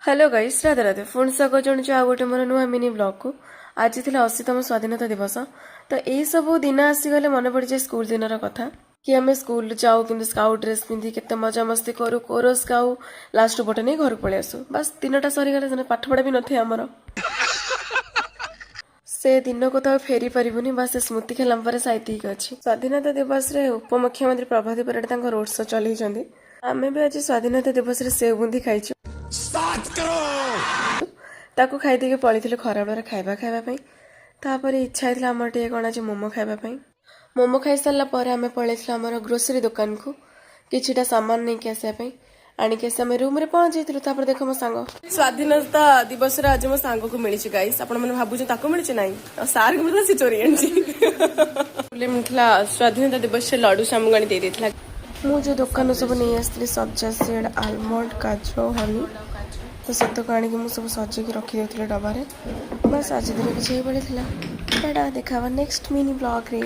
Hello guys, Radhe Radhe. पुणी स्वागत जनाऊँ आ गोटे मोर नुआ मिनी ब्लॉग को। आज थी 80तम स्वाधीनता दिवस। तो यही सब दिन आसीगले मन पड़ जाए स्कूल दिन कथा कि आम स्कूल जाऊ कि स्काउट ड्रेस पिंधि के मजा मस्ती करूँ, कोरस गाऊ, लास्ट पटे नहीं घर पलि आसू। बस दिनटा सरीगले पाठ पढ़ा भी नथे आमर से दिन को तो फेरी पारिबुनी। बस स्मृति खेल साहित्य अच्छी। स्वाधीनता दिवस रे उपमुख्यमंत्री प्रभाती परिड़ा रोड शो चलती। आम भी आज स्वाधीनता दिवस रे सेव बुंदी खाइछु। ताकू खाई पड़ी खरा बेल खाଇବା तापर इच्छा है आम टे कौन आज मोमो खावाई। मोमो खाई सारापर आम पलि आमर ग्रोसरी दुकान को किछिटा सामान नहीं कि आसापी आणिक आम रूम रे पहुंच जाइलु। देख मो सांग स्वाधीनता दिवस आज मो सांग को मिली गाइस। आपण मैंने भावुँ ताको मिली ना सार को सी चोरी मिलता। स्वाधीनता दिवस से लड्डू सामू आनी दे देता। मु जो दुकान सब नहीं आसती सब्जा सीड, आलमंड, काजू, हनी तो सब आनिक सब सजेक रखी डबारे। बस आज दिन किसी पड़ी था। देखा नेक्स्ट मिनी ब्लॉग रे।